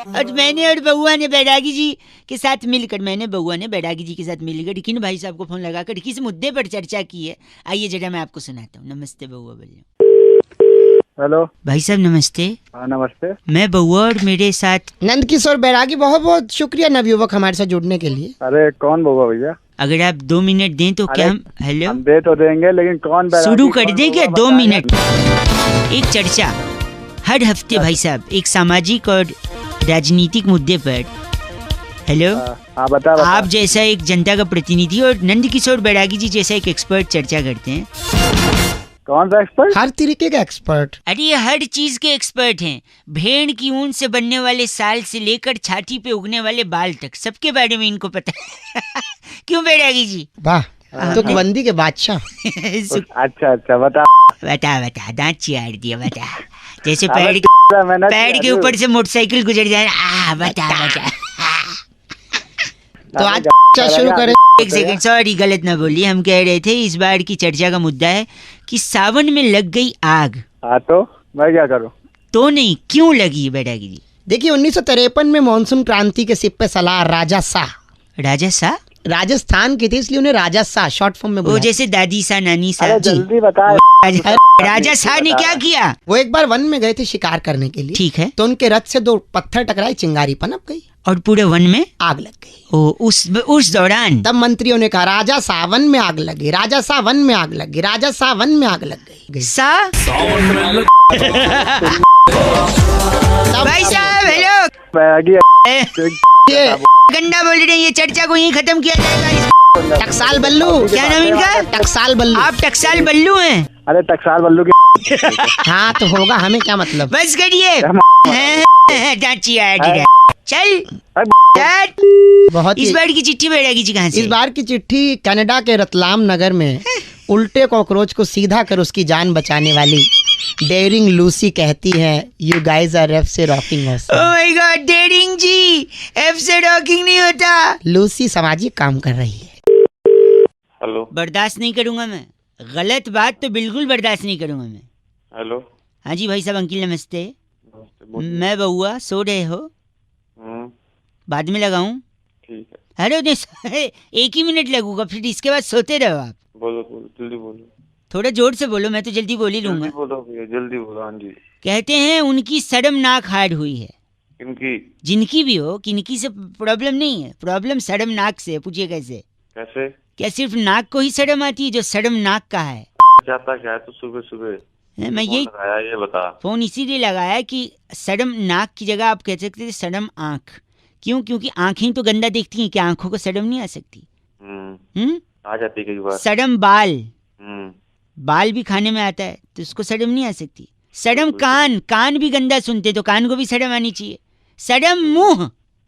और मैंने और बउआ ने बैरागी जी के साथ मिलकर बउआ ने बैरागी जी के साथ मिलकर किन भाई साहब को फोन लगाकर किस मुद्दे पर चर्चा की है, आइए जरा मैं आपको सुनाता हूँ। नमस्ते बउआ बोलिए। हेलो भाई साहब नमस्ते। हाँ नमस्ते। मैं बउआ और मेरे साथ नंद किशोर बैरागी, बहुत बहुत शुक्रिया नवयुवक हमारे साथ जुड़ने के लिए। अरे कौन बउआ भैया? अगर आप 2 मिनट दें तो क्या हम हेलो हम दे तो देंगे, लेकिन कौन बैरागी? शुरू कर कौन दें क्या? बउआ 2 बताएं? मिनट। एक चर्चा हर हफ्ते भाई साहब, एक सामाजिक और राजनीतिक मुद्दे पर। हेलो हाँ बता आप जैसा एक जनता का प्रतिनिधि और नंद किशोर बैरागी जी जैसा एक एक्सपर्ट चर्चा करते हैं। कौन सा एक्सपर्ट? हर तरीके का एक्सपर्ट। अरे ये हर चीज के एक्सपर्ट हैं। भेड़ की ऊन से बनने वाले साल से लेकर छाती पे उगने वाले बाल तक सबके बारे में इनको पता है। क्यों बैरागी जी? वाह, तुकबंदी के बादशाह। अच्छा बता बता दांत चियार दिया। बता जैसे अबे पैर के ऊपर से मोटरसाइकिल गुजर जाए। बता तो आज शुरू करें। एक सेकंड, सॉरी गलत ना बोलिए। हम कह रहे थे इस बार की चर्चा का मुद्दा है कि सावन में लग गई आग। हाँ तो मैं क्या करूँ? तो नहीं, क्यों लगी बैरागी जी? देखिए 1953 में मानसून क्रांति के सिप पे सलार राजा शाह राजस्थान की थी, इसलिए उन्हें राजा शाह शॉर्ट फॉर्म में वो बुलाया। जैसे दादी सा नानी सा। अरे जल्दी बता। राजा शाह ने क्या किया? वो एक बार वन में गए थे शिकार करने के लिए। ठीक है। तो उनके रथ से 2 पत्थर टकराए, चिंगारी पनप गई और पूरे वन में आग लग गई। ओ उस दौरान तब मंत्रियों ने कहा राजा शाह वन में आग लगी, राजा शाह वन में आग लगी, राजा शाह वन में आग लग गई। भाई साहब हेलो, बैरागी ये गंदा बोल रहे हैं। ये चर्चा को यहीं खत्म किया जाएगा। टकसाल बल्लू। क्या नाम इनका? टकसाल बल्लू। आप टकसाल बल्लू हैं? अरे टकसाल बल्लू की हाँ तो होगा, हमें क्या मतलब। बस करिए। चल बहुत इस ही बार की चिट्ठी बैरागी जी कहाँ से? इस बार की चिट्ठी कनाडा के रतलाम नगर में उल्टे कॉकरोच को सीधा कर उसकी जान बचाने वाली डेयरिंग लूसी कहती है, यू गाइज आर एफ से rocking us. Oh my god, daring ji, F से रॉकिंग नहीं होता। लूसी सामाजिक काम कर रही है। हेलो बर्दाश्त नहीं करूंगा मैं, गलत बात तो बिल्कुल बर्दाश्त नहीं करूंगा मैं। हेलो। हाँ जी भाई साहब, अंकिल नमस्ते। नमस्ते, बोलिए। मैं बउआ, सो रहे हो? बाद में लगाऊं? ठीक है। अरे नहीं, 1 ही मिनट लगूंगा, फिर इसके बाद सोते रहो आप। बोलो जल्दी बोलो। थोड़ा जोर से बोलो, मैं तो जल्दी बोल ही लूंगा। जल्दी बोलो भैया, जल्दी बोलो। हाँ जी। कहते हैं उनकी शर्मनाक हार हुई है। किनकी? जिनकी भी हो, किनकी से प्रॉब्लम नहीं है, प्रॉब्लम शर्मनाक से। पूछिए कैसे? कैसे? क्या सिर्फ नाक को ही शर्म आती है जो शर्मनाक का है? जाता क्या है तो सुबह सुबह मैं यही लगाया, ये बता। फोन इसीलिए लगाया कि शर्म नाक की जगह आप कह सकते थे शर्म आँख। क्यों? क्योंकि आँखें तो गंदा देखती हैं, क्या आँखों को शर्म नहीं आ सकती? आ जाती कई बार। शर्म बाल भी खाने में आता है तो उसको शर्म नहीं आ सकती। शर्म कान भी गंदा सुनते तो कान को भी शर्म आनी चाहिए। शर्म मुंह,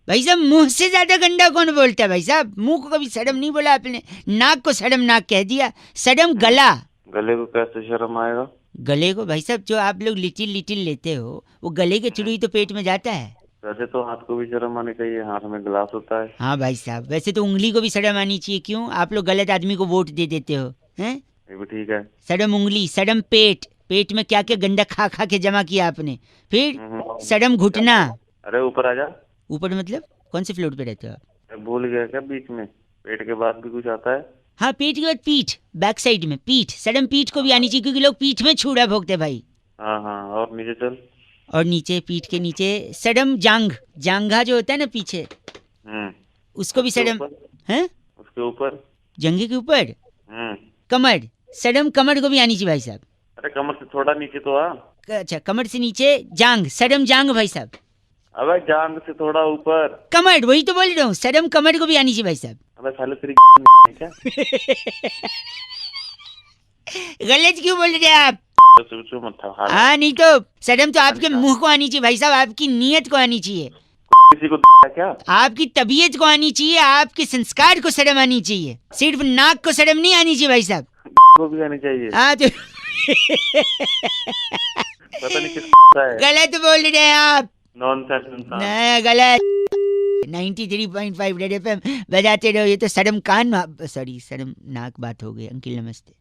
भाई साहब मुंह से ज्यादा गंदा कौन बोलता है भाई साहब? मुंह को कभी शर्म नहीं बोला आपने, नाक को शर्म नाक कह दिया। शर्म गले को कैसे शर्म आएगा? गले को भाई साहब जो आप लोग लिटिल लेते हो वो गले के थ्रू ही तो पेट में जाता है। वैसे तो हाथ को भी शर्म आनी चाहिए, हाथ में गिलास होता है। हाँ भाई साहब, वैसे तो उंगली को भी शर्म आनी चाहिए। क्यों? आप लोग गलत आदमी को वोट दे देते हो हैं? ये भी ठीक है। शर्म उंगली, शर्म पेट में क्या क्या गंदा खा के जमा किया आपने। फिर शर्म घुटना। अरे ऊपर आ जा। ऊपर मतलब कौन से फ्लोर पे रहते हो आप? भूल गया क्या? बीच में पेट के बाद भी कुछ आता है। हाँ, पेट के बाद पीठ, बैक साइड में पीठ। शर्म पीठ को भी आनी चाहिए क्योंकि लोग पीठ में छुरा भोगते भाई। हाँ और नीचे चल। और नीचे, पीठ के नीचे शर्म जांघा जो होता है ना पीछे, उसको भी शर्म है। उसके ऊपर, जंघे के ऊपर कमर, शर्म कमर को भी आनी चाहिए भाई साहब। अरे कमर से थोड़ा नीचे तो आ। अच्छा, कमर से नीचे जांग, शर्म जांग भाई साहब। अबे जांग से थोड़ा ऊपर कमर, वही तो बोल रहा हूँ, शर्म कमर को भी आनी चाहिए भाई साहब। अबे साले तेरी क्या? गलत क्यों बोल रहे हैं आप? मत था। हाँ नहीं तो शर्म तो आपके मुंह को आनी चाहिए भाई साहब, आपकी नीयत को आनी चाहिए, किसी को क्या? आपकी तबीयत को आनी चाहिए, आपके संस्कार को शर्म आनी चाहिए। सिर्फ नाक को शर्म नहीं आनी चाहिए भाई साहब। को भी आनी चाहिए। हाँ तो पता नहीं किसका है। गलत बोल रहे हैं आप। नॉनसेंस इंसान। नहीं, गलत। 93.5 रेड एफएम बजाते रहो। ये तो शर्म नाक बात हो गई। अंकिल नमस्ते।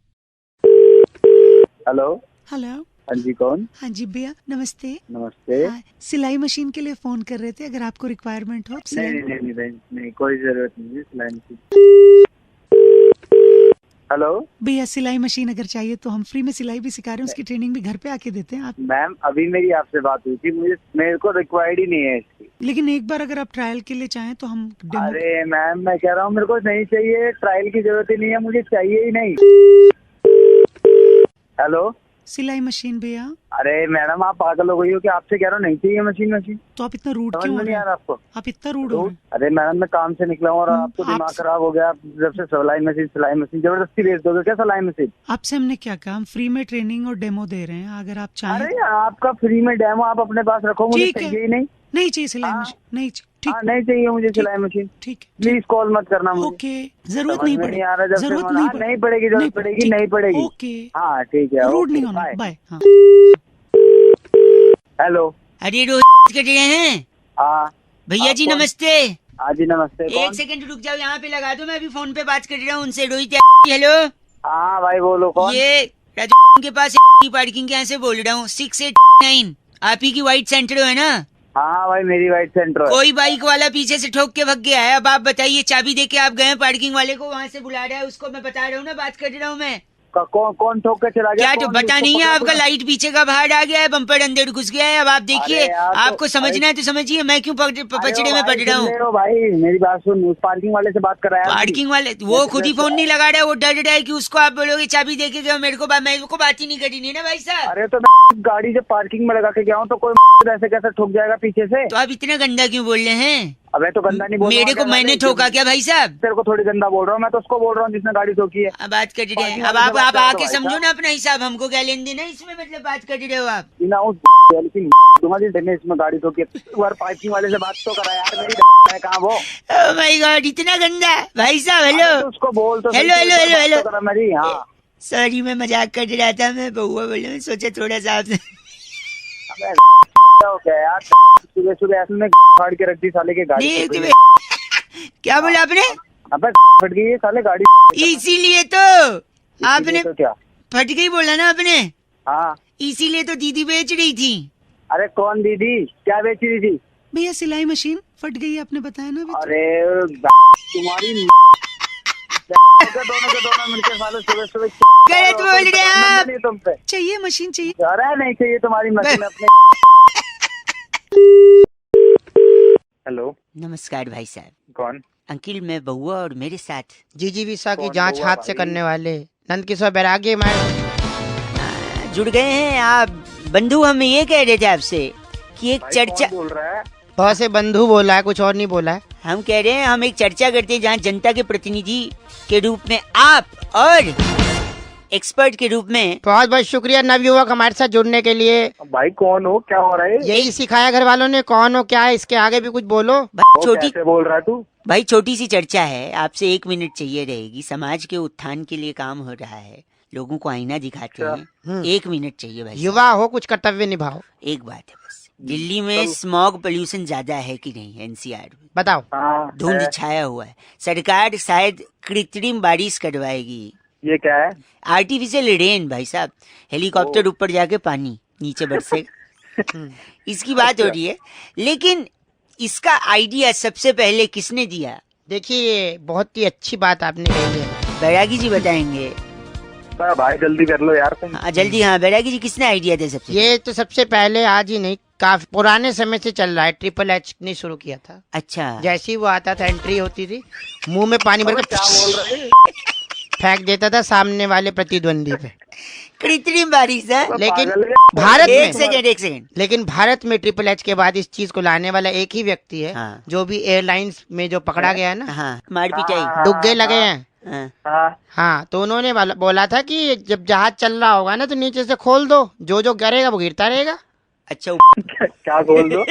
हेलो। हेलो हाँ जी, कौन? हाँ जी भैया नमस्ते। नमस्ते। हाँ, सिलाई मशीन के लिए फोन कर रहे थे, अगर आपको रिक्वायरमेंट हो नहीं सिलाई। नहीं नहीं नहीं नहीं, कोई जरूरत नहीं है सिलाई मशीन। हेलो भैया सिलाई मशीन अगर चाहिए तो हम फ्री में सिलाई भी सिखा रहे हैं, उसकी ट्रेनिंग भी घर पे आके देते हैं आप। मैम, अभी मेरी आपसे बात हुई थी, मेरे को रिक्वायर्ड ही नहीं है इसकी। लेकिन एक बार अगर आप ट्रायल के लिए चाहें तो हम डेमो। अरे मैम, मैं कह रहा हूँ मेरे को नहीं चाहिए, ट्रायल की जरूरत ही नहीं है, मुझे चाहिए ही नहीं। हेलो सिलाई मशीन भैया। अरे मैडम, आप पागल हो गई हो कि आपसे कह रहा हूँ नहीं चाहिए मशीन। तो आप इतना रूड समझ क्यों में हो नहीं रहे आ हैं? रहा आपको? आप इतना रूड हो रहे हैं। अरे मैडम, मैं काम से निकला हूँ और आपको आप- दिमाग खराब हो गया। आप जब से सिलाई मशीन जबरदस्ती भेज दोगे क्या सिलाई मशीन? आपसे हमने क्या कहा, हम फ्री में ट्रेनिंग और डेमो दे रहे हैं, अगर आप चाहें। अरे आपका फ्री में डेमो आप अपने पास रखो, मुझे ठीक है। चाहिए ही नहीं। नहीं चाहिए सिलाई हाँ। मशीन, नहीं चाहिए। ठीक नहीं चाहिए मुझे सिलाई मशीन। ठीक है प्लीज कॉल मत करना मुझे। ओके, जरूरत समझ नहीं में पड़ेगी। आ रहा जब से जरूरत हाँ, नहीं नहीं पड़ेगी, जरूरत पड़ेगी नहीं पड़ेगी। ओके, हाँ ठीक है, रूड ओके, नहीं होना। बाय। बाय। हाँ। हेलो। अरे रोज कर रहे हैं हाँ भैया जी, आप कौन? नमस्ते। हाँ जी नमस्ते। एक कौन? सेकंड रुक जाओ, यहाँ पे लगा दो, मैं अभी फोन पे बात कर रहा हूँ उनसे। रोहित हेलो, हाँ भाई बोलो, कौन? ये राजू के पास पार्किंग के यहाँ से बोल रहा हूँ, 689 आप ही की व्हाइट सेंटर है ना? हाँ भाई, मेरी वाइट सेंटर है। कोई बाइक वाला पीछे से ठोक के भग गया है, अब आप बताइए, चाबी दे के आप गए पार्किंग वाले को, वहाँ से बुला रहा है उसको, मैं बता रहा हूँ ना, बात कर रहा हूँ मैं। कौन ठोक के चला गया? क्या तो कौन? बता उसको नहीं है पकड़ो, आपका, लाइट पीछे का बाहर आ गया है, बम्पर अंदर घुस गया है। अब आप देखिए, अरे यार, तो- आपको समझना है तो समझिए, मैं क्यों पचड़े में पड़ रहा हूँ। सुन ले भाई, मेरी बात सुन, उस पार्किंग वाले से बात कराया। पार्किंग वाले वो खुद ही फोन नहीं लगा रहा है, वो डर रहा है कि उसको आप बोलोगे चाबी देके गए, मेरे को बात ही नहीं करी नहीं ना भाई साहब। अरे तो मैं गाड़ी जब पार्किंग में लगा के गया हूँ तो कोई ऐसे कैसे ठोक जाएगा पीछे से? तो आप इतना गंदा क्यों बोल रहे हैं? अबे तो गंदा नहीं बोल रहा मेरे हूँ, को क्या मैंने गाड़ी- ठोका क्या भाई साहब? तेरे को थोड़ी गंदा बोल रहा हूँ, मैं तो उसको बोल रहा हूँ जिसने गाड़ी ठोकी है। अब बात कर रहे हैं, पार्किंग अब वाले से आप बात करो आके भाई समझो साहब। ना अपना हिसाब, हमको क्या लेन देना है इसमें, मतलब बात कर रहे हो आप। बिना उस लेकिन तुम्हारी ने इसमें गाड़ी ठोकी है, एक बार पार्किंग वाले से बात तो करा यार, मेरी है कहाँ वो? ओह माय गॉड, इतना गंदा भाई साहब। अबे हेलो तो उसको बोल तो सही, हेलो, तो हेलो, एक बार हेलो, बात हेलो। तो करा मेरी। हाँ सॉरी, मैं मजाक कर रहा था, मैं बहुआ बोले, मैं सोचा थोड़ा सा आपसे। अबे क्या हो गया यार, सुबह सुबह ऐसे में फाड़ के रख दी साले के गाड़ी नहीं, ठोक गई। तुम्हें क्या बोला आपने? अबे फट गई है साले गाड़ी। इसीलिए तो आपने इसीलिए तो क्या? फट गई बोला ना आपने, हाँ। इसीलिए तो दीदी बेच रही थी। अरे कौन दीदी, क्या बेच रही थी? भैया सिलाई मशीन फट गई, आपने बताया ना अभी तो। अरे तुम्हारी दोनों के दोनों मिलके साले सुबह सुबह गलत बोल रहे हैं आप। नहीं तुम पे। चाहिए मशीन चाहिए। अरे नहीं चाहिए तुम्हारी मशीन अपने। हेलो, नमस्कार भाई साहब, कौन? अंकिल मैं बहुआ और मेरे साथ जीजीविसा की कौन जांच हुआ हाथ से भाई? करने वाले नंदकिशोर बैरागी हमारे जुड़ गए हैं आप बंधु। हम ये कह रहे थे आपसे कि एक भाई चर्चा, कौन बोल रहा है? बहुत से बंधु बोला है, कुछ और नहीं बोला है। हम कह रहे हैं हम एक चर्चा करते हैं जहाँ जनता के प्रतिनिधि के रूप में आप और एक्सपर्ट के रूप में। बहुत बहुत शुक्रिया नवयुवक हमारे साथ जुड़ने के लिए। भाई कौन हो, क्या हो रहा है? यही सिखाया घर वालों ने, कौन हो क्या है, इसके आगे भी कुछ बोलो। भाई वो छोटी कैसे बोल रहा है तू? भाई छोटी सी चर्चा है, आपसे 1 मिनट चाहिए रहेगी। समाज के उत्थान के लिए काम हो रहा है, लोगों को आईना दिखाते हैं। 1 मिनट चाहिए भाई साहब। युवा हो, कुछ कर्तव्य निभाओ। एक बात है बस, दिल्ली में स्मॉग पोल्यूशन ज्यादा है कि नहीं? एनसीआर में बताओ। हाँ, धुंध है। छाया हुआ है। सरकार शायद कृत्रिम बारिश करवाएगी, ये क्या है? आर्टिफिशियल रेन भाई साहब। हेलीकॉप्टर ऊपर जाके पानी नीचे बरसेगा। इसकी बात हो रही है, लेकिन इसका आइडिया सबसे पहले किसने दिया? देखिए बहुत ही अच्छी बात आपने कही है। बैरागी जी बताएंगे। भाई जल्दी कर लो यार तुम। हाँ जल्दी, हाँ बैरागी जी किसने आइडिया दिया सबसे? ये तो सबसे पहले आज ही नहीं, काफी पुराने समय से चल रहा है। ट्रिपल एच ने शुरू किया था। अच्छा, जैसे ही वो आता था, एंट्री होती थी, मुंह में पानी भर क्या बोल रहे हैं? फेंक देता था सामने वाले प्रतिद्वंदी पे। कृत्रिम बारिश है। लेकिन पागल है? भारत एक में, सेकंड, एक सेकंड। लेकिन भारत में ट्रिपल एच के बाद इस चीज को लाने वाला एक ही व्यक्ति है। हाँ। जो भी एयरलाइंस में जो पकड़ा गया है ना, हाँ, मार पिटाई। डुग्गे लगे हैं। हाँ। हाँ, हाँ, तो उन्होंने बोला था कि जब जहाज चल रहा होगा ना तो नीचे से खोल दो, जो जो गिरेगा वो गिरता रहेगा। अच्छा क्या बोल दो?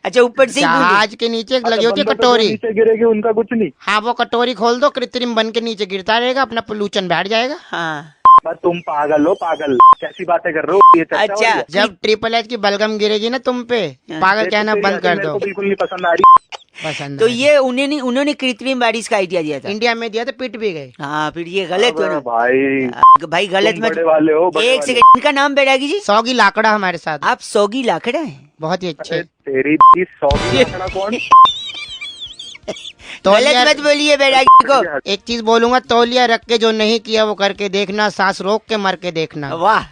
अच्छा, ऊपर से ही बोले। जहाज के नीचे लगी होती है बंदर तो कटोरी। नीचे गिरेगी, उनका कुछ नहीं। हाँ, वो कटोरी खोल दो, कृत्रिम बन के नीचे गिरता रहेगा, अपना पोल्यूशन बैठ जाएगा। हाँ, बस तुम पागल हो, पागल। कैसी बातें कर रहे हो? ये चर्चा हो रही अच्छा है? जब ट्रिपल एच की बलगम गिरेगी ना तुम पे, पागल कहना तेरी बंद हंसी कर मेरे दो। को बिल्कुल नहीं पसंद आ रही। पसंद तो आया। ये उन्होंने कृत्रिम बारिश का आइडिया दिया था। इंडिया में दिया तो पिट भी गए। हाँ फिर ये गलत हो अबे ना भाई भाई, गलत तुम मत। बड़े वाले हो, बड़े एक वाले। सेकंड, इनका नाम बैरागी जी? सौगी लाकड़ा हमारे साथ, आप सौगी लाखड़ा हैं? बहुत ही अरे अच्छे। तेरी 100 कौन? गलत मत बोलिए बैरागी को। एक चीज बोलूंगा, तौलिया रख के जो नहीं किया वो करके देखना, सांस रोक के मर के देखना। वाह,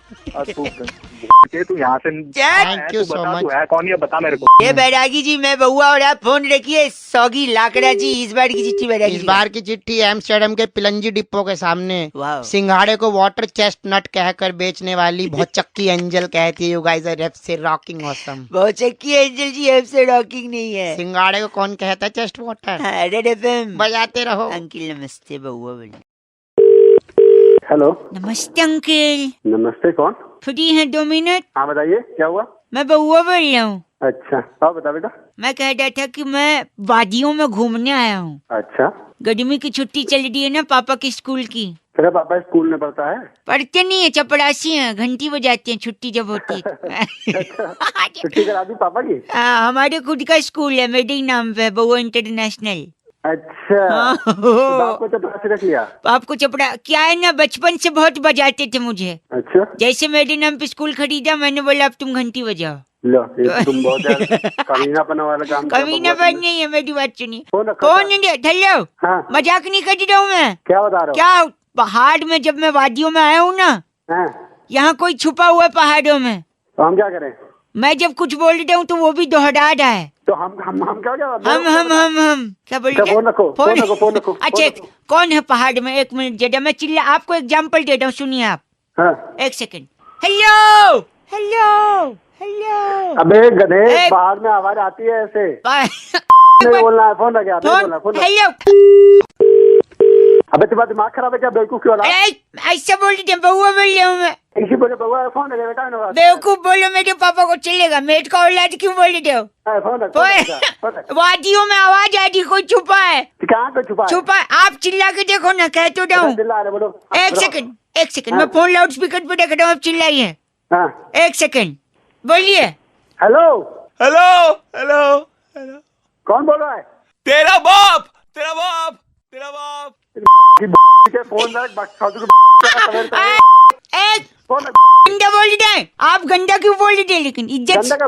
तू यहाँ से Thank you तू so बता, much. तू है कौन, ये बता मेरे को। ये बैरागी जी मैं बउआ और आप फोन रखिए। सौगी लाकड़ा जी, इस बार की चिट्ठी बैरागी इस जी। बार की चिट्ठी एम्स्टर्डम के पिलंजी डिपो के सामने वाह। सिंघाड़े को वाटर चेस्टनट कहकर बेचने वाली बहुत चक्की एंजल कहती है, यू गाइस आर से रॉकिंग ऑसम। बहुत चक्की एंजल जी, आपसे रॉकिंग नहीं है। सिंघाड़े को कौन कहता है चेस्ट वाटर? रेड एफएम बजाते रहो। अंकिल नमस्ते, बउआ बोलिए। हेलो, नमस्ते अंकिल, नमस्ते, कौन? फ्री हैं 2 मिनट? हाँ बताइए, क्या हुआ? मैं बउआ बोल रहा हूँ। अच्छा, हाँ बता बेटा। मैं कह रहा था कि मैं वादियों में घूमने आया हूँ। अच्छा, गर्मी की छुट्टी चल रही है ना पापा की स्कूल की। तेरा पापा स्कूल में पढ़ता है? पढ़ते नहीं है, चपड़ासी हैं, घंटी बजाते हैं छुट्टी जब होती है। छुट्टी करा दी पापा की? हमारे खुद का स्कूल है, मेरे ही नाम पे, बउआ इंटरनेशनल। अच्छा, हाँ। तो बाप को चपरासी रख लिया? आपको चपड़ा क्या है ना, बचपन से बहुत बजाते थे मुझे। अच्छा, जैसे मेरे नाम पे स्कूल खरीदा, मैंने बोला अब तुम घंटी बजाओ। लो ये तो तुम बहुत ज्यादा कमीनापन वाला काम किया कमीना बबुआ पर तुमने। नहीं है, मेरी बात सुनिए। फोन रखा फोन था? नहीं, हेलो, हाँ, मजाक नहीं कर रहा हूँ मैं। क्या बता रहे हो? क्या पहाड़ में जब मैं वादियों में आया हूँ ना, हाँ, यहाँ कोई छुपा हुआ है पहाड़ों में। तो हम क्या करें? मैं जब कुछ बोल रहा हूँ तो वो भी दोहरा रहा है। तो हम क्या क्या हम क्या बोल अच्छा, फोन रखो, फोन रखो, फोन रखो, अच्छा फोन रखो। कौन है पहाड़ में? 1 मिनट जरा मैं चिल्ला, आपको एग्जाम्पल दे रहा हूँ, सुनिए आप। हाँ, 1 सेकंड। Hello hello hello. अबे गधे, ए- बाहर में आवाज आती है ऐसे नहीं बोलना है। फोन रख यार, नहीं बोलना, फोन रख। हेलो। अबे तुम्हारा दिमाग खराब है क्या? बेवकूफ क्यों रहा? ऐसा बोल रही बउआ बोल रहा हूँ मैं। इसी बोले बउआ फोन रखे बेटा, ना बेवकूफ बोलो मेरे पापा को चलेगा, मेट का औलाद क्यों बोल रहे हो? फोन रख, फोन रख, फोन रख। वादियों में आवाज आ रही, कोई छुपा है? कहाँ पे छुपा है? छुपा है? आप चिल्ला के देखो ना, कह तो रहा हूँ। चिल्ला रहे, बोलो। 1 सेकंड, 1 सेकंड, मैं फोन लाउड स्पीकर पे रख रहा हूँ, आप चिल्लाइए। हाँ, 1 सेकंड, बोलिए। हेलो, हेलो हेलो हेलो, कौन बोल रहा है? तेरा बाप तेरा बाप तेरा बाप। के फोन रख, एक फोन रख। गंदा बोल रहे हैं आप, गंदा क्यों बोल रहे हैं? लेकिन इज्जत गंदा का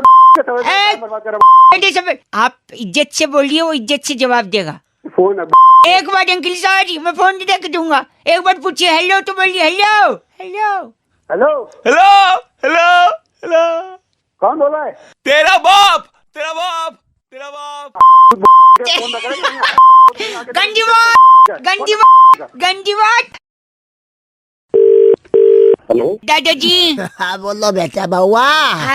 ए- बर्बाद कर रहा से सब आप इज्जत से बोलिए, वो इज्जत से जवाब देगा। हूँ। फोन रख। एक बार अंकिल सॉरी, मैं फोन रख दूंगा। एक बार पूछिए हेलो तो बोलिए hello hello. Hello, hello hello hello, कौन बोल रहा है? तेरा बाप तेरा बाप तेरा बाप। के फोन रख रहे हैं। गंदी बात, गंदी बात, गंदी बात। हेलो, दादाजी हाँ बोलो बेटा बउआ।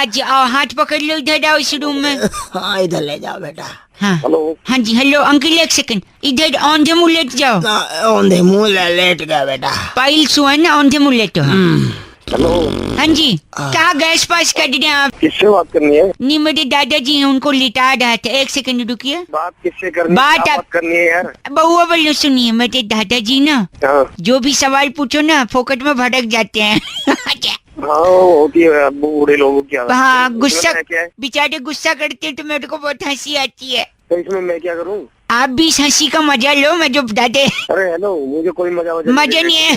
आज आओ, हाथ पकड़ लो, इधर आओ इस रूम में। हाँ इधर ले जाओ बेटा। हाँ हेलो, हाँ जी, हेलो अंकिल, 1 सेकंड, इधर औंधे मुंह लेट जाओ। औंधे मुंह लेट गया बेटा। पाइल्स हुआ ना, औंधे मुंह लेट हो। हेलो, हाँ जी, क्या गैस पास कर रहे हैं आप? किससे बात करनी है? नहीं, मेरे दादाजी हैं, उनको लिटा रहा था। 1 सेकंड रुकिए। बात किससे करनी बात क्या आप- बात करनी है यार? बउआ बोलो, सुनिए, मेरे दादाजी ना हाँ, जो भी सवाल पूछो ना फोकट में भटक जाते हैं। हाँ होती है अब बूढ़े लोगों की आदत। हाँ, इसमें गुस्सा, मैं क्या है? बेचारे गुस्सा करते हैं तो मेरे को बहुत हंसी आती है। तो इसमें मैं क्या करूँ? आप भी इस हंसी का मजा लो, मैं जो दादे अरे हेलो, मुझे कोई मजा मजा नहीं है।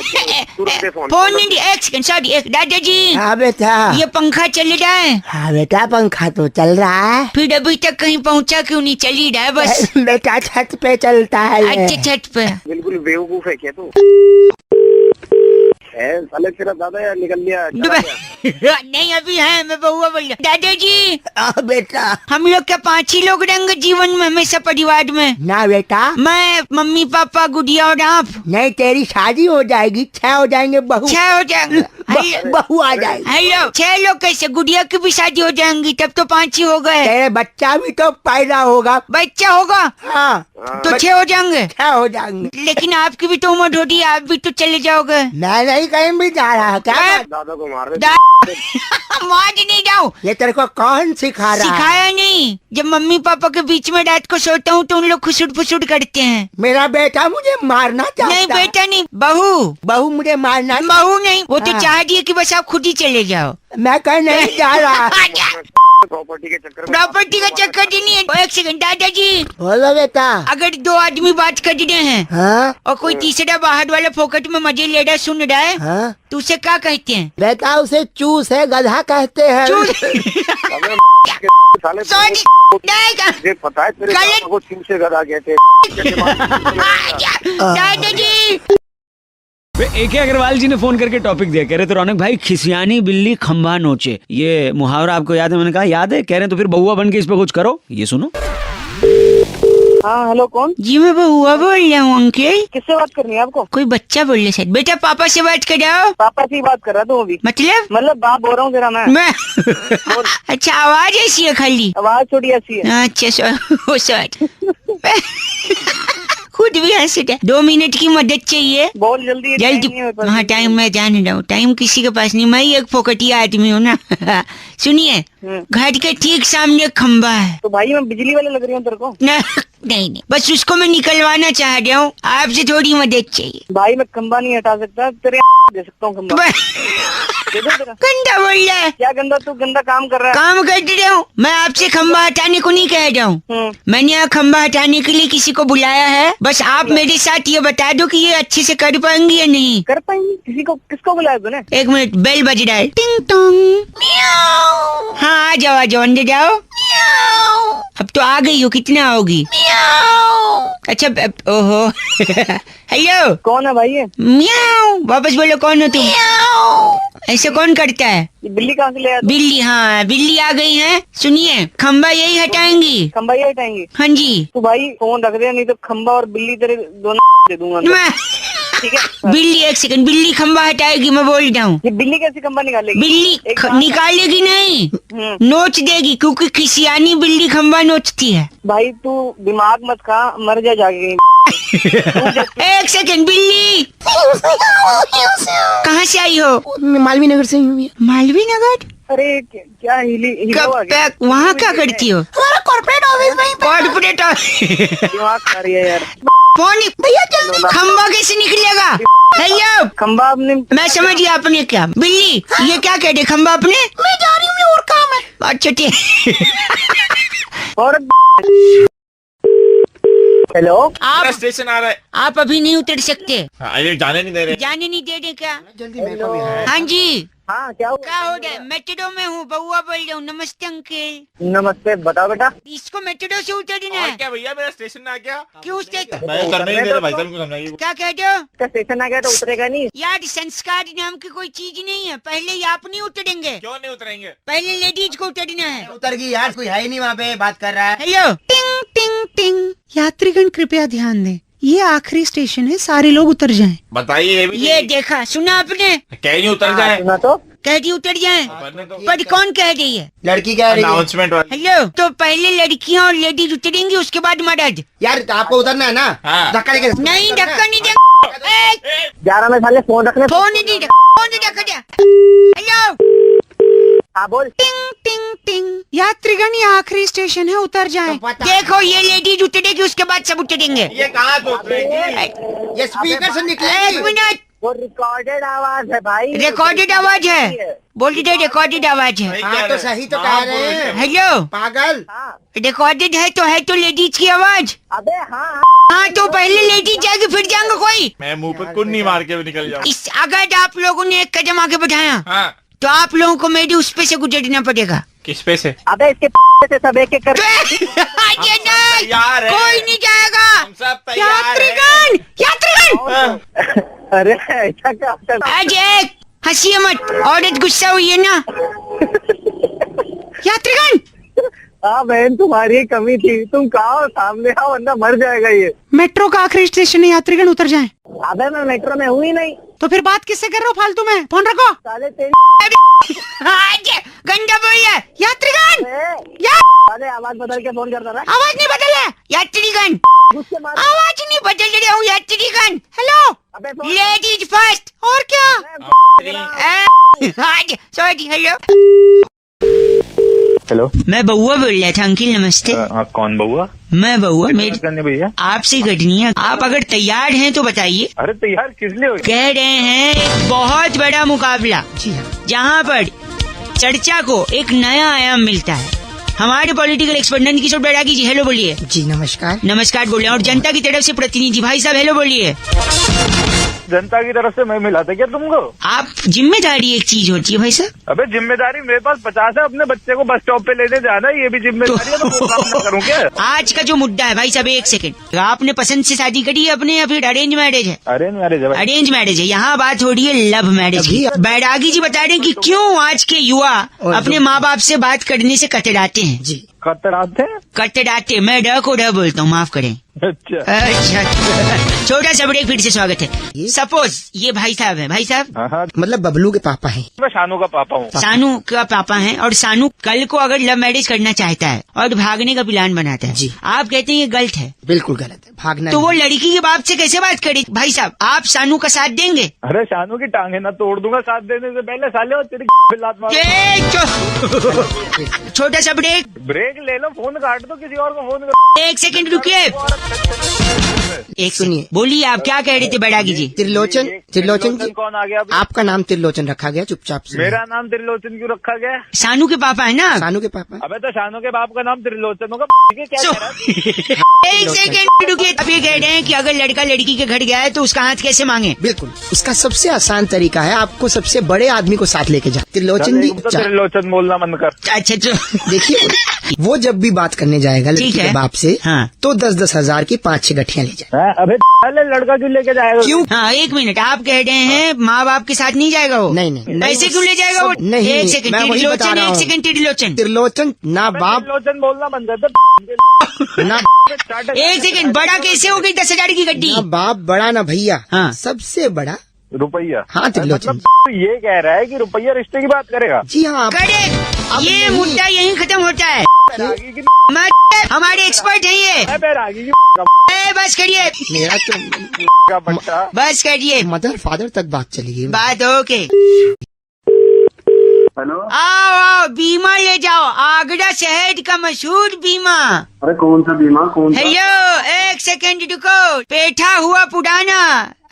फोन नहीं, 1 सेकंड, सॉरी, एक दादाजी, हाँ बेटा। ये पंखा चल रहा है? हाँ बेटा पंखा तो चल रहा है। फिर अभी तक कहीं पहुंचा क्यों नहीं? चल ही रहा है बस। बेटा छत पे चलता है ये। अच्छे छत पे। बिल्कुल बेवकूफ है क्या तू? है साले, तेरा दादा यार निकल लिया, चला गया। नहीं अभी है, मैं बउआ बोल रहा। दादाजी हाँ बेटा। हम लोग क्या 5 ही लोग रहेंगे जीवन में हमेशा परिवार में? ना बेटा, मैं, मम्मी पापा, गुड़िया और आप। नहीं तेरी शादी हो जाएगी, 6 हो जाएंगे बहू। 6 हो जाएंगे। बहू आ जाएगी। हेलो, 6 लोग कैसे? गुड़िया की भी शादी हो जाएंगी, तब तो 5 ही हो गए। तेरे बच्चा भी तो पैदा होगा। बच्चा होगा हाँ तो 6 हो जाएंगे। 6 हो जाएंगे। लेकिन आपकी भी तो उम्र हो रही है, आप भी तो चले जाओगे। मैं नहीं कहीं भी जा रहा क्या? दादा को मार दा- मार नहीं जाऊं, ये तेरे को कौन सिखा रहा है? सिखाया नहीं। जब मम्मी पापा के बीच में रात को सोता हूँ तो उन लोग खुसुट फुसुट करते हैं। मेरा बेटा मुझे मारना चाहता नहीं है। बेटा नहीं, बहू, बहू मुझे मारना। बहू नहीं, वो तो हाँ। चाह रही है कि बस आप खुद ही चले जाओ। मैं कहीं नहीं जा रहा। प्रॉपर्टी के चक्कर में प्रॉपर्टी का चक्कर ही नहीं है। एक सेकंड दादाजी, बोलो बेटा। अगर दो आदमी बात कर रहे हैं हाँ और कोई तीसरा बाहर वाला फोकट में मजे ले रहा सुन रहा है हाँ तो उसे क्या कहते हैं? बेटा उसे चूस है, गधा कहते हैं। साले सॉरी मुझे पता है तेरे गलत- पापा को चूसे गधा कहते दादाजी। AK अग्रवाल जी ने फोन करके टॉपिक दिया, कह रहे थे रौनक भाई खिसियानी बिल्ली खंभा नोचे, ये मुहावरा आपको याद है? मैंने कहा याद है। कह रहे हैं तो फिर बहुआ बन के इस पे कुछ करो। ये सुनो। हाँ हेलो कौन? जी मैं बहुआ बोल रहा हूँ अंकल। किससे बात करनी है आपको? कोई बच्चा बोल रहा शायद। बेटा पापा से बात कराओ। पापा से ही बात कर रहा था अभी। मतलब बाप बोल रहा हूँ तेरा मैं अच्छा आवाज ऐसी है खाली? आवाज थोड़ी ऐसी है। अच्छा सॉरी खुद भी हंस रहा है। 2 मिनट की मदद चाहिए। बोल जल्दी जल्दी। हाँ टाइम मैं जान रहा हूँ, टाइम किसी के पास नहीं, मैं ही एक फोकटिया आदमी हूँ ना। सुनिए, घर के ठीक सामने खंबा है। तो भाई मैं बिजली वाले लग रही हूँ तेरे को? नहीं बस उसको मैं निकलवाना चाह रहा हूँ, आपसे थोड़ी मदद चाहिए। भाई मैं खंबा नहीं हटा सकता, तेरे दे सकता हूँ खंबा। दे दो तेरा। गंदा बोल रहा है। क्या गंदा? तू गंदा काम कर रहा है। काम कर रहा हूँ मैं, आपसे खंबा हटाने को नहीं कह रहा हूँ। मैंने यहाँ खंबा हटाने के लिए किसी को बुलाया है। बस आप मेरे साथ ये बता दो कि ये अच्छे से कर पाएंगे या नहीं। कर पाएंगे? किसी को? किसको बुलाया तूने? 1 मिनट, बेल बज रहा है। टिंग टोंग। हाँ आ जाओ अंदर जाओ। अब तो आ गई हो, कितना आओगी? अच्छा ओहो हेलो कौन है भाई ये? म्याऊ। वापस बोलो कौन हो तुम? ऐसे कौन करता है? ये बिल्ली कहाँ से ले आया? बिल्ली? हाँ बिल्ली आ गई है। सुनिए, खंबा यही हटाएंगी। खंबा ये हटाएंगे? हाँ जी। तू भाई फोन रख दे, नहीं तो खंबा और बिल्ली तेरे दोनों दे दूंगा। मैं ठीक है? बिल्ली 1 सेकंड, बिल्ली खंबा हटाएगी, मैं बोल रहा हूँ। ये बिल्ली कैसे खंबा निकालेगी? बिल्ली निकालेगी नहीं, नोच देगी, क्योंकि खिसियानी बिल्ली खंबा नोचती है। भाई तू दिमाग मत खा, मर जा जाके। 1 सेकंड, बिल्ली कहाँ से आई हो? मालवीय नगर से हूँ। मालवीय नगर? अरे क्या हीरो आ गया? वहाँ क्या करती हो? कॉर्पोरेट ऑफिस में। कॉर्पोरेट दिमाग खा रही है यार। फोन भैया खंबा कैसे निकलेगा? हेलो खंबा आपने? मैं समझ गया आपने क्या। बिल्ली ये क्या कह रहे? खंबा अपने? मैं जा रही हूँ और काम है। अच्छा ठीक। और हेलो आप स्टेशन आ रहा है। आप अभी नहीं उतर सकते। हाँ, ये जाने नहीं दे रहे। जाने नहीं दे रहे क्या? जल्दी मेरे को भी है। हाँ जी। हाँ क्या हुआ? क्या हो रहा है? मेट्रो में हूँ, बउआ बोल रहा हूँ। नमस्ते अंकल। नमस्ते, बताओ बेटा। इसको मेट्रो से उतरना और है। क्या भैया, मेरा स्टेशन आ गया। क्यों उससे मैं उतरने नहीं दे रहा भाई साहब को समझाइए। क्या कह रहे हो? इसका स्टेशन आ गया तो उतरेगा नहीं। यार संस्कार नाम की कोई चीज नहीं है। पहले ही आप नहीं उतरेंगे, क्यों नहीं उतरेंगे? पहले लेडीज को उतरना है। उतर गई यार, कोई है ही नहीं वहाँ पे, बात कर रहा है। हेलो टिंग टिंग टिंग। यात्रीगण कृपया ध्यान दें, ये आखिरी स्टेशन है, सारे लोग उतर जाएं। बताइए ये भी। ये देखा सुना आपने? कह नहीं उतर जाए। सुना तो? कह दी उतर जाए, तो पर कौन कह रही है? लड़की कह रही है। अनाउंसमेंट वाली। हेलो, तो पहले लड़कियां और लेडीज उतरेंगी, उसके बाद मर्द। यार आपको उतरना है ना? हाँ। धक्का लेके। नहीं धक्का नहीं दे। 11 में साले फोन रखने। फोन नहीं दे, फोन नहीं धक्का दे। हेलो हाँ बोल। टिंग टिंग टिंग। यात्रीगण ये आखिरी स्टेशन है, उतर जाएं। देखो ये लेडीज उतरेगी, उसके बाद सब उतरेंगे। ये कहाँ तो उतरेगी? ये स्पीकर से एक निकलेगी। मिनट, वो रिकॉर्डेड आवाज है भाई। रिकॉर्डेड आवाज है। बोल दे रिकॉर्डेड आवाज है। हाँ तो सही तो कह रहे हैं। हेलो पागल। हाँ रिकॉर्डेड है तो लेडीज की आवाज। अबे हाँ हाँ तो पहले लेडीज जाएगी, फिर जाएंगे कोई। मैं मुंह पे कुन्नी मार के भी निकल जाऊँ। इस अगर आप लोगों ने एक कदम आगे बढ़ाया हाँ, तो आप लोगों को मेरी उस पे से गुजरना पड़ेगा। किस पे से? अबे इसके से सब एक एक कर। ये नहीं, तैयार है। कोई नहीं जाएगा। हम सब तैयार हैं। यात्रीगण, यात्रीगण। अरे ऐसा क्या होता है? आज एक हंसी मत, औरत गुस्सा हुई है ना। यात्रीगण हाँ बहन, तुम्हारी ही कमी थी। तुम कहाँ हो? सामने आओ वरना मर जाएगा ये। मेट्रो का आखिरी स्टेशन है, यात्रीगण उतर जाएं। अबे मैं मेट्रो में हुई नहीं। तो फिर बात किससे कर रहे हो फालतू में? फोन रखो। साले तेरी आज गंदा बोल रहा है। यात्रीगण साले आवाज बदल के फोन करता रहा। आवाज नहीं बदल है। यात्रीगण गुस्से मार। आवाज नहीं बदल रहा हूँ। यात्रीगण हेलो, अबे लेडीज फर्स्ट। और क्या? आज सॉरी। हेलो हेलो, मैं बउआ बोल रहा था। अंकिल नमस्ते। आप कौन बउआ? मैं बउआ, मेरी करने भैया। आपसे घटनी है। आप अगर तैयार हैं तो बताइए। अरे तैयार किस लिए हो? कह रहे हैं एक बहुत बड़ा मुकाबला। जी हाँ। जहाँ पर चर्चा को एक नया आयाम मिलता है। हमारे पॉलिटिकल एक्सपर्ट नंदकिशोर बैरागी जी, हेलो बोलिए। जी नमस्कार। नमस्कार बोलिए। और जनता की तरफ से प्रतिनिधि भाई साहब, हेलो बोलिए। जनता की तरफ से मैं मिला था क्या तुमको? आप जिम्मेदारी एक चीज होती है भाई साहब। अबे जिम्मेदारी मेरे पास 50 है, अपने बच्चे को बस स्टॉप पे लेने जाना है, ये भी जिम्मेदारी है, तो वो काम ना करूँ क्या? आज का जो मुद्दा है भाई साहब, एक सेकंड, आपने पसंद से शादी करी है अपने या फिर अरेंज मैरिज है? अरेंज मैरिज है भाई। अरेंज मैरिज है। यहाँ बात हो रही है लव मैरिज की। बैरागी जी बता रहे हैं कि क्यों आज के युवा अपने माँ बाप से बात करने से कतराते हैं। जी कतराते? कतराते, मैं ड को ड बोलता हूँ, माफ करें। अच्छा छोटा सा ब्रेक, फिर से स्वागत है। सपोज ये भाई साहब है, भाई साहब हाँ, मतलब बबलू के पापा हैं। मैं शानू का पापा हूँ। सानू का पापा है और सानू कल को अगर लव मैरिज करना चाहता है और भागने का प्लान बनाता है, जी। आप कहते हैं ये गलत है, बिल्कुल गलत है, भागना तो वो नहीं। लड़की के बाप से कैसे बात करे? भाई साहब, आप सानू का साथ देंगे? अरे शानू की टांगे ना तोड़ दूंगा साथ देने से पहले, साले और तेरी लात मार। छोटा सा ब्रेक, ब्रेक ले लो, फोन काट दो, किसी और को फोन करो। एक सेकंड रुकिए। एक सुनिए, बोलिए आप क्या कह रहे थे बैरागी जी? त्रिलोचन, त्रिलोचन जी, कौन आ गया अभी? आपका नाम त्रिलोचन रखा गया, चुपचाप से। मेरा नाम त्रिलोचन क्यों रखा गया? सानू के पापा है ना? सानू के पापा। अबे तो शानू के बाप का नाम त्रिलोचन होगा। क्या कह रहा है? एक सेकंड रुकिए। आप ये कह रहे हैं कि अगर लड़का लड़की के घर गया है तो उसका हाथ कैसे मांगे? बिल्कुल, उसका सबसे आसान तरीका है आपको सबसे बड़े आदमी को साथ लेके जा। त्रिलोचन जी, तो त्रिलोचन बोलना मन कर। अच्छा देखिए वो जब भी बात करने जाएगा लड़की ठीक है। के बाप से, हाँ। तो 10-10 हजार की 5-6 गठियां ले जाए। अबे पहले लड़का क्यों लेके जाएगा? क्यों? हाँ, एक मिनट, आप कह रहे हैं माँ बाप के साथ नहीं जाएगा वो? नहीं। पैसे क्यों ले जाएगा वो? नहीं, एक सेकंड मैं वही बता त्रिलोचन, रहा एक हूँ। सेकंड त्रिलोचन, त्रिलोचन ना बाप त्रिलोचन बोलना बंद कर दे। ना एक सेकंड, बड़ा कैसे हो गई 10,000 की गड्डी? ना बाप बड़ा ना भैया, हाँ। सबसे बड़ा रुपया। हाँ त्रिलोचन। मतलब ये कह रहा है कि रुपया रिश्ते की बात करेगा? जी हाँ। करेक्ट, अब ये नहीं। मुद्दा यहीं खत्म होता है। बैरागी की हमारे एक्सपर्ट हैं ये। बैरागी की बस करिए, मेरा तो का बच्चा। बस करिए, मदर फादर तक बात चली गई। बात ओके। हेलो, आओ बीमा ले जाओ, आगरा शहर का मशहूर बीमा। अरे कौन सा बीमा? कौन सा? हेलो, एक सेकंड रुको, बैठा हुआ पुराना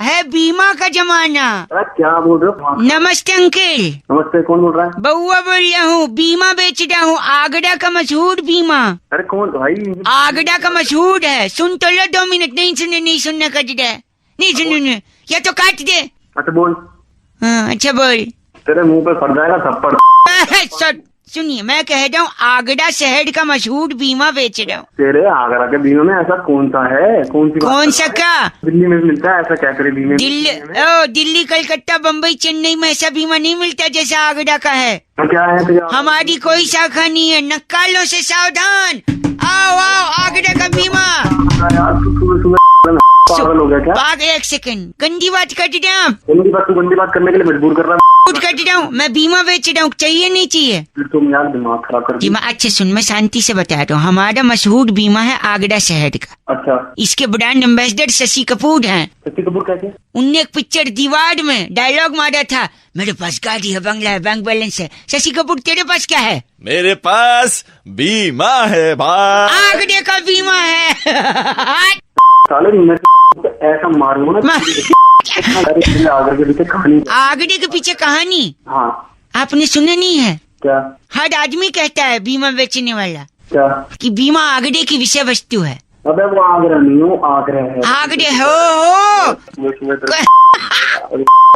है बीमा का जमाना। अरे क्या बोल रहे हो? नमस्ते अंकल। नमस्ते, कौन बोल रहा है? बउआ बोल रहा हूँ, बीमा बेच रहा हूँ, आगरा का मशहूर बीमा। अरे कौन भाई? आगरा का मशहूर है, सुन तो लो 2 मिनट। नहीं सुनना कर रहा है, नहीं सुनने, या तो काट दे। अच्छा बोल। हाँ अच्छा बोल। तेरे मुंह पे फट जाएगा थप्पड़। सुनिए, मैं कह रहा हूँ आगरा शहर का मशहूर बीमा बेच रहा हूँ। तेरे आगरा के बीमे में ऐसा कौन सा है? कौन सी बात कौन कर सा रहा है? का? दिल्ली में मिलता है ऐसा क्या? तेरे बीमे दिल्ली कलकत्ता बम्बई चेन्नई में ऐसा बीमा नहीं मिलता जैसा आगरा का है। तो क्या है तुझे? हमारी कोई शाखा नहीं है, नक्कालों से सावधान। आओ आगरा का बीमा। यार तू सुबह सुबह पागल हो गया क्या? बाग, एक सेकंड, गंदी बात कर रहे हैं आप। गंदी बात करने के लिए मजबूर कर रहा है। कुछ कर रहा हूँ, मैं बीमा बेच रहा हूँ, चाहिए नहीं चाहिए? फिर तुम यार दिमाग खराब कर दिया। अच्छा सुन, मैं शांति से बता रहा हूँ, हमारा मशहूर बीमा है आगरा शहर का। अच्छा, इसके ब्रांड एम्बेसडर शशि कपूर हैं। शशि कपूर कैसे? उनने एक पिक्चर दीवार में डायलॉग मारा था, मेरे पास गाड़ी है, बंगला है, बैंक बैलेंस है। शशि कपूर तेरे पास क्या है? मेरे पास बीमा है भाई। आगरे का बीमा है। साले मैं ऐसा मारूंगा ना। अरे आगरा के पीछे कहानी। आगरे के पीछे कहानी? हाँ। आपने सुना नहीं है? क्या? हर आदमी कहता है बीमा बेचने वाला क्या? कि बीमा आगरे की विषय वस्तु है। अबे वो आगरा नहीं हो, आगरा है। आगरे हो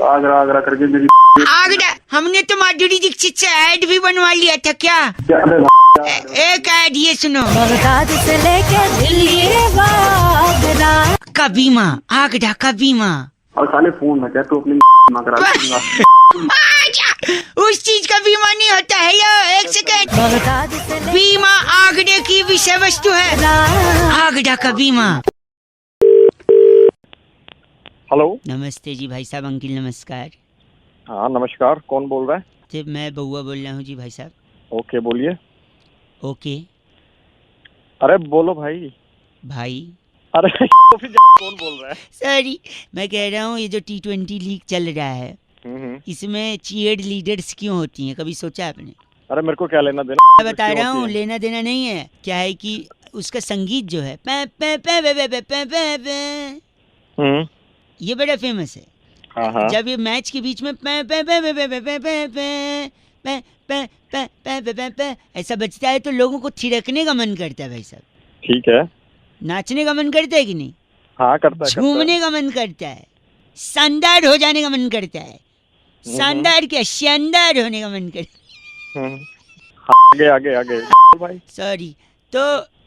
आगरा आगरा करके मेरी आगरा। हमने तो माधुरी दीक्षित से ऐड भी बनवा लिया था क्या? क्या? अबे एक ऐड ये सुनो, बगदाद से लेके दिल्ली आगरा का बीमा, आगरा का बीमा। और साले फोन में क्या तू अपनी करा दूंगा। उस चीज का बीमा नहीं होता है ये। एक सेकंड, बगदाद से बीमा आगरे की विषय वस्तु है, आगरा का बीमा। हेलो। नमस्ते जी भाई साहब। अंकिल नमस्कार। हाँ नमस्कार, कौन बोल रहा है? जी मैं बउआ बोल रहा हूँ जी भाई साहब। ओके बोलिए। ओके अरे बोलो भाई। भाई अरे कौन बोल रहा है? सॉरी, मैं कह रहा हूँ ये जो T20 लीग चल रहा है, इसमें चीयर लीडर्स क्यों होती हैं, कभी सोचा आपने? अरे मेरे को क्या लेना देना? मैं बता रहा हूँ, लेना देना नहीं है। क्या है कि उसका संगीत जो है पे पे पे पे पे पे पे पे, ये बड़ा फेमस है। हाँ हाँ। जब ये मैच के बीच में पे पे पे पे पे पे पे पे पे पे पे पे पे पे पे ऐसा बजता है तो लोगों को थिरकने का मन करता है भाई साहब, ठीक है। नाचने का मन करता है कि नहीं, हाँ करता है। झूमने का मन करता है, शानदार हो जाने का मन करता है, शानदार क्या शानदार होने का मन करता है। आगे आगे आगे भाई। सॉरी, तो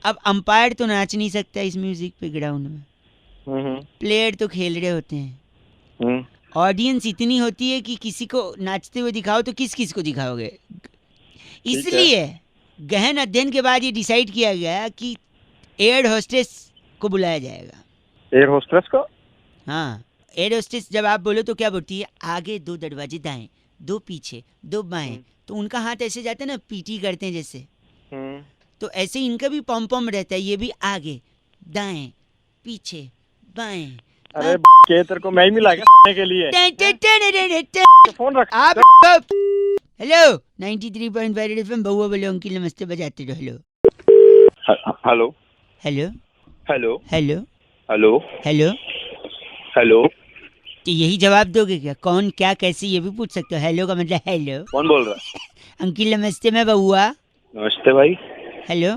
अब अंपायर तो नाच नहीं सकता इस म्यूजिक पे ग्राउंड में, प्लेयर तो खेल रहे होते हैं, ऑडियंस इतनी होती है कि किसी को नाचते हुए दिखाओ तो किस किस को दिखाओगे। इसलिए गहन अध्ययन के बाद ये डिसाइड किया गया कि एयर होस्टेस को बुलाया जाएगा। एयर होस्टेस को? हाँ, एयर होस्टेस जब आप बोलो तो क्या बोलती है, आगे 2 दरवाजे दाएं, 2 पीछे, 2 बाएं, तो उनका हाथ ऐसे जाता है ना, पीटी करते हैं जैसे, तो ऐसे इनका भी पॉम पॉम रहता है, ये भी आगे दाएं पीछे बाएं। अरे तेरे को मैं ही मिला के लिए फोन रख आप हेलो 93.5 FM बहुआ बोलो अंकिल नमस्ते बजाते रहो। Hello hello hello hello hello hello hello hello. तो यही जवाब दोगे क्या, कौन क्या कैसे ये भी पूछ सकते हो। हेलो का मतलब हेलो। कौन बोल रहा है? अंकिल नमस्ते, मैं बहुआ। नमस्ते भाई। हेलो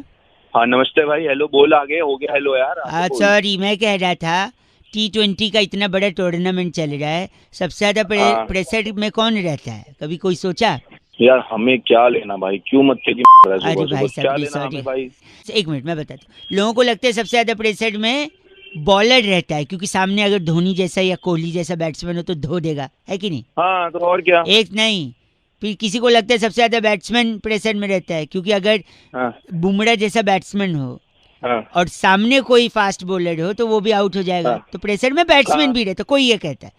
हाँ नमस्ते भाई। हेलो बोल, आगे हो गया हेलो यार। सॉरी, मैं कह रहा था T20 का इतना बड़ा टूर्नामेंट चल रहा है, सबसे ज्यादा प्रेशर में कौन रहता है, कभी कोई सोचा? यार हमें क्या लेना भाई, क्यों मत की अरे भाई साहब सॉरी भाई। एक मिनट मैं बताता हूँ। लोगों को लगता है सबसे ज्यादा प्रेशर में बॉलर रहता है, क्योंकि सामने अगर धोनी जैसा या कोहली जैसा बैट्समैन हो तो धो देगा, है कि नहीं? हाँ तो और क्या। एक नहीं, फिर किसी को लगता है सबसे ज्यादा बैट्समैन प्रेशर में रहता है, क्योंकि अगर बुमराह जैसा बैट्समैन हो और सामने कोई फास्ट बॉलर हो तो वो भी आउट हो जाएगा, तो प्रेशर में बैट्समैन भी रहता है, कोई ये कहता है।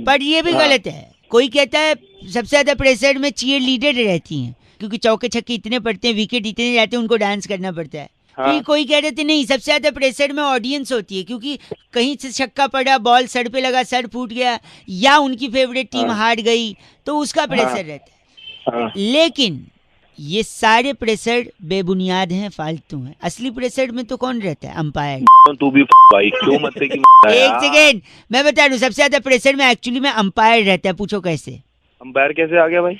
पर ये भी गलत है। कोई कहता है सबसे ज्यादा प्रेशर में चीयर लीडर रहती हैं, क्योंकि चौके छक्के इतने पड़ते हैं, विकेट इतने जाते हैं, उनको डांस करना पड़ता है। फिर कोई कह रहे थे नहीं, सबसे ज्यादा प्रेशर में ऑडियंस होती है, क्योंकि कहीं से छक्का पड़ा, बॉल सर पे लगा, सर फूट गया, या उनकी फेवरेट टीम हार गई, तो उसका प्रेशर रहता है। लेकिन ये सारे प्रेशर बेबुनियाद हैं, फालतू हैं। असली प्रेशर में तो कौन रहता है? अंपायर। तू भी भाई क्यों मत की एक सेकेंड मैं बता दूं, सबसे ज्यादा प्रेशर में एक्चुअली में अंपायर रहता है। पूछो कैसे? अंपायर कैसे आ गया भाई?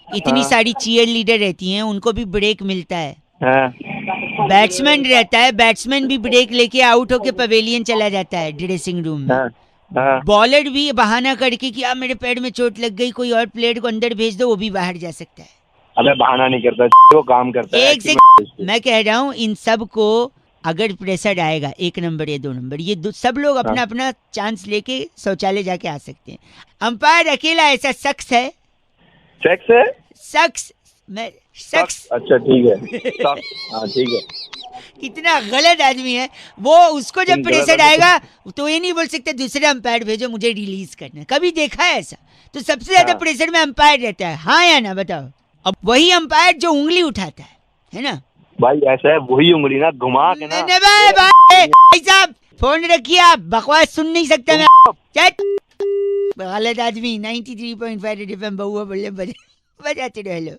इतनी सारी चीयर लीडर रहती हैं, उनको भी ब्रेक मिलता है। बैट्समैन रहता है, बैट्समैन भी ब्रेक लेके आउट होके पवेलियन चला जाता है ड्रेसिंग रूम में। बॉलर भी बहाना करके कि अब मेरे पैर में चोट लग गई, कोई और प्लेयर को अंदर भेज दो, वो भी बाहर जा सकता है। अबे बहाना नहीं करता, वो काम करता है। एक सेकंड मैं कह रहा हूँ, इन सब को अगर प्रेशर आएगा 1 नंबर या 2 नंबर, ये सब लोग अपना अपना चांस लेके शौचालय जाके आ सकते हैं। अंपायर अकेला ऐसा शख्स है, सेक्स है, शख्स मैं शख्स। अच्छा ठीक है, हाँ ठीक है। कितना गलत आदमी है वो। उसको जब प्रेशर आएगा तो ये नहीं बोल सकते दूसरे अंपायर भेजो मुझे रिलीज करना। कभी देखा है ऐसा? तो सबसे ज्यादा प्रेशर में अंपायर रहता है, हाँ या ना बताओ? अब वही अंपायर जो उंगली उठाता है ना भाई, ऐसा है वही उंगली ना घुमा के ना। भाई साहब फोन रखिए, आप बकवास सुन नहीं सकते मैं। गलत आदमी। 93.5 FM बहुआ बोले बजाते रहो। हेलो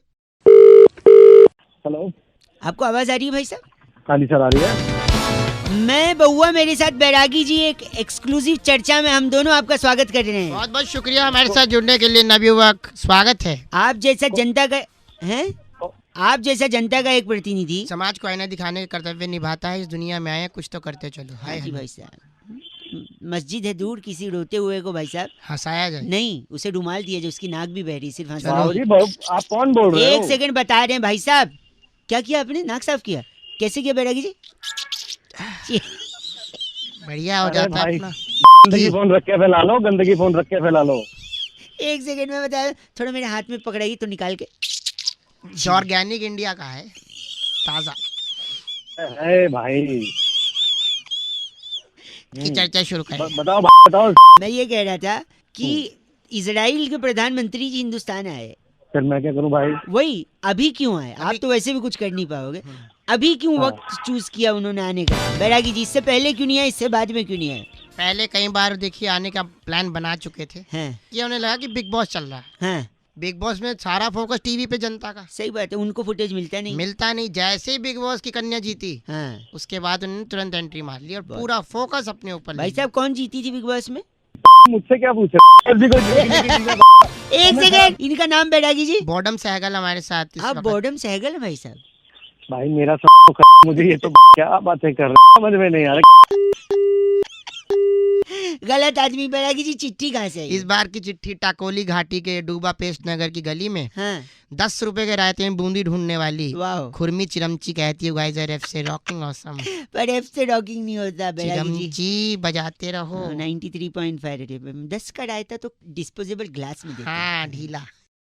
हेलो, आपको आवाज आ रही है भाई साहब? हाँ जी सर आ रही है। मैं बहुआ, मेरे साथ बैरागी जी, एक एक्सक्लूसिव चर्चा में हम दोनों आपका स्वागत कर रहे हैं। बहुत बहुत शुक्रिया हमारे साथ जुड़ने के लिए नवयुवक, स्वागत है। आप जैसा जनता का हैं, आप जैसा जनता का एक प्रतिनिधि समाज को आईना दिखाने का कर्तव्य निभाता है। इस दुनिया में आए कुछ तो करते चलो। हाँ जी भाई साहब, मस्जिद है दूर, किसी रोते हुए को भाई साहब हंसाया जाए नहीं, उसे रुमाल दिया जो उसकी नाक भी बह रही, सिर्फ आप कौन बोल रहे हो? एक सेकंड बता रहे हैं भाई साहब। क्या किया आपने? नाक साफ किया? कैसे किया बैरागी जी? बढ़िया हो जाता है अपना। गंदगी फोन रख के फैला लो, गंदगी फोन रख के फैला लो। एक सेकंड में बता, थोड़ा मेरे हाथ में पकड़ाइए तो निकाल के। ऑर्गेनिक इंडिया का है, ताजा है भाई। की चर्चा शुरू करें। बताओ बताओ। मैं ये कह रहा था कि इजराइल के प्रधानमंत्री जी हिंदुस्तान आए, फिर मैं क्या करूं भाई? वही अभी क्यों आए? आप तो वैसे भी कुछ कर नहीं पाओगे। अभी क्यों वक्त चूज किया उन्होंने आने का? बैरागी जी इससे पहले क्यों नहीं आए, इससे बाद में क्यों नहीं आए? पहले कई बार देखिए आने का प्लान बना चुके थे। ये उन्हें लगा कि बिग बॉस चल रहा है, बिग बॉस में सारा फोकस टीवी पे जनता का। सही बात है, उनको फुटेज मिलता नहीं। जैसे ही बिग बॉस की कन्या जीती, उसके बाद उन्होंने तुरंत एंट्री मार ली और पूरा फोकस अपने ऊपर। भाई साहब कौन जीती थी बिग बॉस में? मुझसे क्या पूछे? एक सेकंड, इनका नाम बैरागी जी। बॉडम सहगल हमारे साथ इस आप वक्त। बॉडम सहगल है भाई साहब? भाई मेरा मुझे ये तो क्या बातें कर रहे हैं, समझ में नहीं आ रहा। गलत आदमी। बैरागी जी चिट्ठी कहाँ से आई? इस बार की चिट्ठी टाकोली घाटी के डूबा पेस्ट नगर की गली में हाँ 10 रुपए के रायते में बूंदी ढूंढने वाली वाह। खुरमी चिरमची कहती है गाइस आर एफ से रॉकिंग ऑसम। पर एफ से रॉकिंग नहीं होता बैरागी जी। चिरमची बजाते रहो। 93.5 10 का रायता तो डिस्पोजेबल ग्लास में देते हैं। हाँ ढीला।